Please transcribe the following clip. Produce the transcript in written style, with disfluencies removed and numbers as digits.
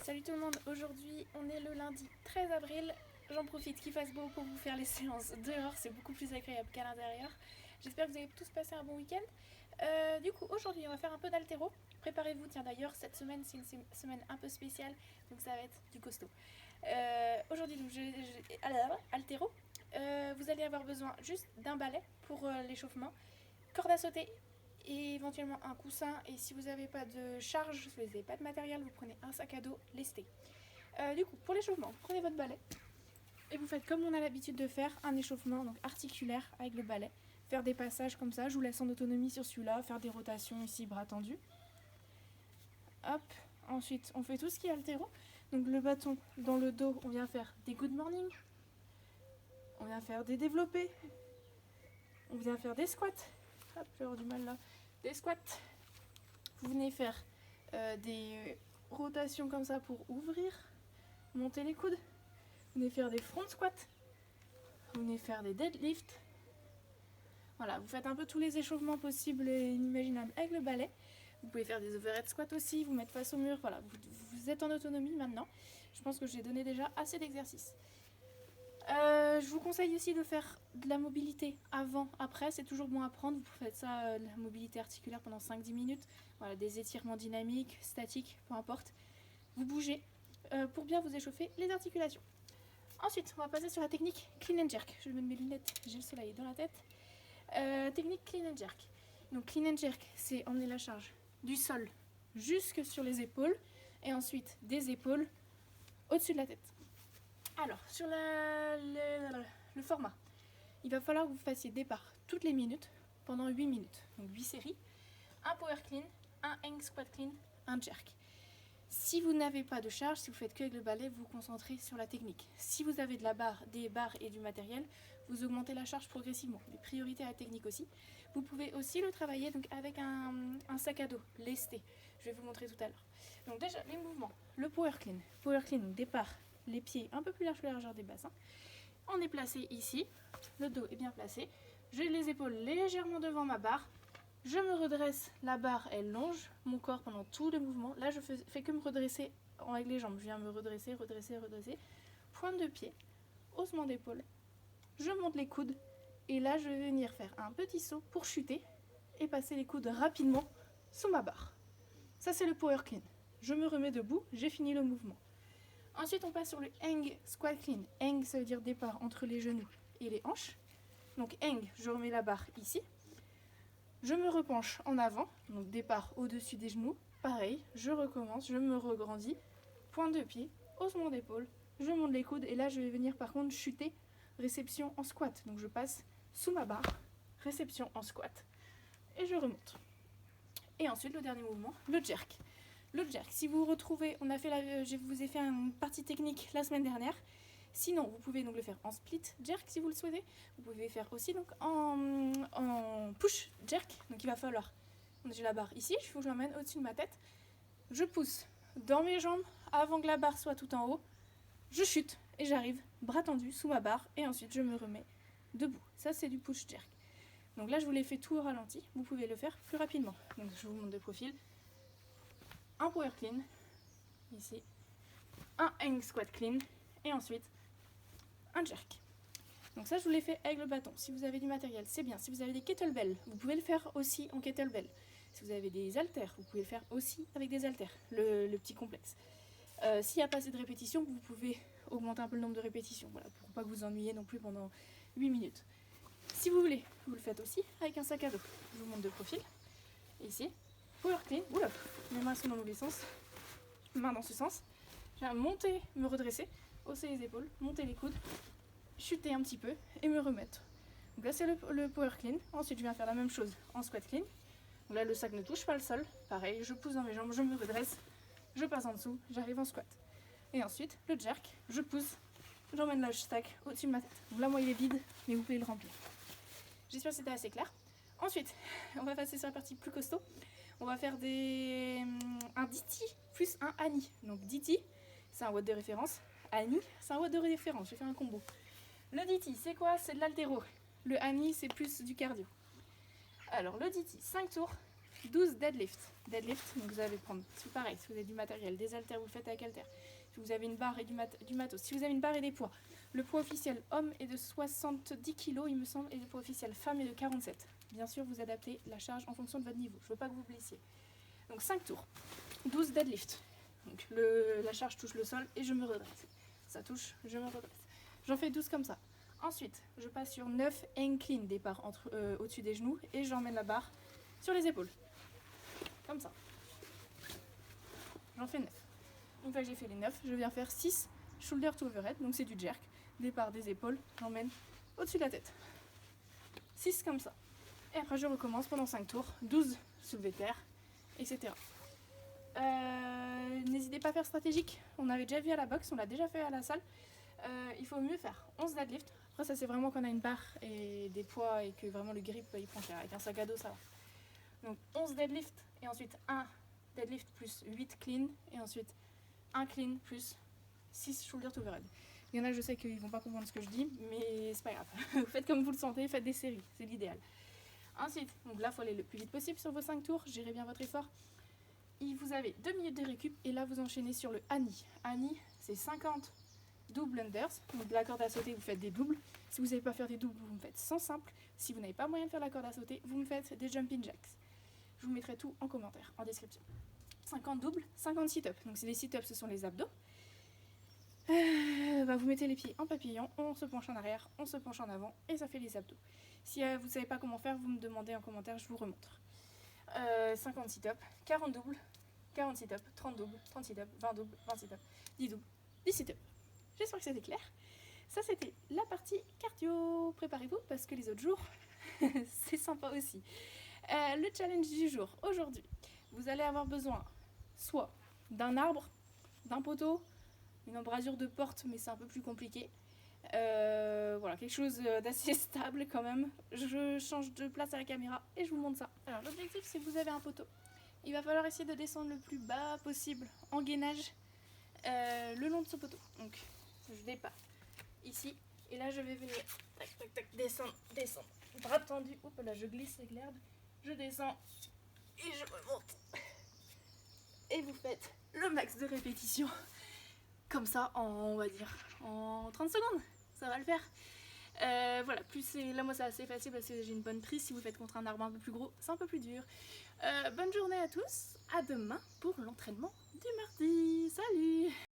Salut tout le monde, aujourd'hui on est le lundi 13 avril. J'en profite qu'il fasse beau pour vous faire les séances dehors, c'est beaucoup plus agréable qu'à l'intérieur. J'espère que vous avez tous passé un bon week-end. Du coup, aujourd'hui on va faire un peu d'haltéro. Préparez-vous, tiens d'ailleurs, cette semaine c'est une semaine un peu spéciale, donc ça va être du costaud. Aujourd'hui, donc, haltéro. Vous allez avoir besoin juste d'un balai pour l'échauffement, corde à sauter et éventuellement un coussin. Et si vous n'avez pas de charge, si vous n'avez pas de matériel, vous prenez un sac à dos lesté. Du coup, pour l'échauffement, vous prenez votre balai et vous faites comme on a l'habitude de faire, un échauffement donc articulaire avec le balai. Faire des passages comme ça, je vous laisse en autonomie sur celui-là, faire des rotations ici, bras tendus. Hop, ensuite on fait tout ce qui est haltéro. Donc le bâton dans le dos, on vient faire des good morning, on vient faire des développés, on vient faire des squats. Hop, je vais avoir du mal là. Des squats. Vous venez faire des rotations comme ça pour ouvrir, monter les coudes. Vous venez faire des front squats. Vous venez faire des deadlifts. Voilà, vous faites un peu tous les échauffements possibles et inimaginables avec le balai. Vous pouvez faire des overhead squats aussi, vous mettre face au mur. Voilà, vous êtes en autonomie maintenant. Je pense que j'ai donné déjà assez d'exercices. Je vous conseille aussi de faire de la mobilité avant, après, c'est toujours bon à prendre. Vous faites ça, la mobilité articulaire pendant 5-10 minutes. Voilà, des étirements dynamiques, statiques, peu importe. Vous bougez pour bien vous échauffer les articulations. Ensuite, on va passer sur la technique clean and jerk. Je vais mettre mes lunettes, j'ai le soleil dans la tête. Technique clean and jerk. Donc clean and jerk, c'est emmener la charge du sol jusque sur les épaules et ensuite des épaules au-dessus de la tête. Alors, sur le format, il va falloir que vous fassiez départ toutes les minutes pendant 8 minutes. Donc 8 séries, un power clean, un hang squat clean, un jerk. Si vous n'avez pas de charge, si vous faites que avec le balai, vous vous concentrez sur la technique. Si vous avez des barres et du matériel, vous augmentez la charge progressivement. Mais priorité à la technique aussi. Vous pouvez aussi le travailler donc avec un sac à dos lesté. Je vais vous montrer tout à l'heure. Donc déjà, les mouvements. Le power clean. Power clean, donc départ, les pieds un peu plus larges que la largeur des bassins. On est placé ici, le dos est bien placé. J'ai les épaules légèrement devant ma barre. Je me redresse, la barre elle longe mon corps pendant tout le mouvement. Là je fais que me redresser avec les jambes. Je viens me redresser, redresser, redresser. Pointe de pied, haussement d'épaule. Je monte les coudes et là je vais venir faire un petit saut pour chuter et passer les coudes rapidement sous ma barre. Ça c'est le power clean. Je me remets debout, j'ai fini le mouvement. Ensuite on passe sur le hang squat clean. Hang ça veut dire départ entre les genoux et les hanches. Donc hang, je remets la barre ici. Je me repenche en avant, donc départ au-dessus des genoux. Pareil, je recommence, je me regrandis. Pointe de pied, haussement d'épaule, je monte les coudes et là je vais venir par contre chuter, réception en squat. Donc je passe sous ma barre, réception en squat et je remonte. Et ensuite le dernier mouvement, le jerk. Le jerk, si vous retrouvez, je vous ai fait une partie technique la semaine dernière. Sinon, vous pouvez donc le faire en split jerk si vous le souhaitez. Vous pouvez le faire aussi donc en push jerk. Donc il va falloir, j'ai la barre ici, il faut que je l'emmène au-dessus de ma tête. Je pousse dans mes jambes avant que la barre soit tout en haut. Je chute et j'arrive bras tendus sous ma barre et ensuite je me remets debout. Ça c'est du push jerk. Donc là je vous l'ai fait tout au ralenti. Vous pouvez le faire plus rapidement. Donc je vous montre de profil. Un power clean ici, un hang squat clean et ensuite un jerk. Donc ça je vous l'ai fait avec le bâton. Si vous avez du matériel, c'est bien. Si vous avez des kettlebells, vous pouvez le faire aussi en kettlebell. Si vous avez des haltères, vous pouvez le faire aussi avec des haltères, le petit complexe. S'il n'y a pas assez de répétitions, vous pouvez augmenter un peu le nombre de répétitions, voilà, pour pas que vous ennuyez non plus pendant 8 minutes. Si vous voulez, vous le faites aussi avec un sac à dos. Je vous montre de profil. Ici, power clean. Oula, mes mains sont dans le mauvais sens. Main dans ce sens. Je viens monter, me redresser, hausser les épaules, monter les coudes, chuter un petit peu et me remettre. Donc là c'est le power clean. Ensuite je viens faire la même chose en squat clean. Donc là le sac ne touche pas le sol. Pareil, je pousse dans mes jambes, je me redresse, je passe en dessous, j'arrive en squat. Et ensuite le jerk, je pousse, j'emmène le sac au-dessus de ma tête. Donc là moi il est vide, mais vous pouvez le remplir. J'espère que c'était assez clair. Ensuite, on va passer sur la partie plus costaud. On va faire un DT plus un Ani. Donc DT, c'est un watt de référence. Ani, c'est un watt de référence. J'ai fait un combo. Le DT, c'est quoi? C'est de l'haltéro. Le Ani, c'est plus du cardio. Alors, le DT, 5 tours. 12 deadlift. Deadlift, donc vous allez prendre, c'est pareil, si vous avez du matériel, des haltères, vous le faites avec haltères. Si vous avez une barre et du matos, si vous avez une barre et des poids. Le poids officiel homme est de 70 kg, il me semble, et le poids officiel femme est de 47. Bien sûr, vous adaptez la charge en fonction de votre niveau. Je ne veux pas que vous blessiez. Donc 5 tours, 12 deadlift. Donc la charge touche le sol et je me redresse. Ça touche, je me redresse. J'en fais 12 comme ça. Ensuite, je passe sur 9 incline, départ au-dessus des genoux, et j'emmène la barre sur les épaules. Comme ça. J'en fais 9. Une fois que j'ai fait les 9, je viens faire 6 shoulder to overhead, donc c'est du jerk. Départ des épaules, j'emmène au-dessus de la tête. 6 comme ça. Et après je recommence pendant 5 tours, 12 soulevés terre, etc. N'hésitez pas à faire stratégique. On avait déjà vu à la boxe, on l'a déjà fait à la salle. Il faut mieux faire 11 deadlift. Après ça c'est vraiment quand on a une barre et des poids et que vraiment le grip il prend cher. Avec un sac à dos ça va. Donc 11 deadlift et ensuite 1 deadlift plus 8 clean et ensuite 1 clean plus 6 shoulder to overhead. Il y en a, je sais qu'ils vont pas comprendre ce que je dis, mais c'est pas grave. Faites comme vous le sentez, faites des séries, c'est l'idéal. Ensuite, donc là, il faut aller le plus vite possible sur vos 5 tours, gérez bien votre effort. Et vous avez 2 minutes de récup et là, vous enchaînez sur le Annie. Annie, c'est 50 double unders. Donc de la corde à sauter, vous faites des doubles. Si vous ne savez pas faire des doubles, vous me faites 100 simples. Si vous n'avez pas moyen de faire la corde à sauter, vous me faites des jumping jacks. Je vous mettrai tout en commentaire, en description. 50 doubles, 50 sit-ups. Donc c'est les sit-ups, ce sont les abdos. Vous mettez les pieds en papillon, on se penche en arrière, on se penche en avant et ça fait les abdos. Si vous ne savez pas comment faire, vous me demandez en commentaire, je vous remontre. 50 sit-ups, 40 doubles, 40 sit-ups, 30 doubles, 30 sit-ups, 20 doubles, 20 sit-ups, 10 doubles, 10 sit-ups. J'espère que c'était clair. Ça c'était la partie cardio. Préparez-vous parce que les autres jours, c'est sympa aussi. Le challenge du jour, aujourd'hui, vous allez avoir besoin soit d'un arbre, d'un poteau, une embrasure de porte, mais c'est un peu plus compliqué. Voilà, quelque chose d'assez stable quand même. Je change de place à la caméra et je vous montre ça. Alors l'objectif, c'est que vous avez un poteau. Il va falloir essayer de descendre le plus bas possible en gainage le long de ce poteau. Donc je départ ici et là je vais venir tac tac tac descendre, bras tendu. Oups là je glisse avec l'herbe. Je descends et je remonte. Et vous faites le max de répétitions. Comme ça, on va dire, en 30 secondes, ça va le faire. Voilà, plus c'est, là moi c'est assez facile parce que j'ai une bonne prise. Si vous faites contre un arbre un peu plus gros, c'est un peu plus dur. Bonne journée à tous, à demain pour l'entraînement du mardi. Salut!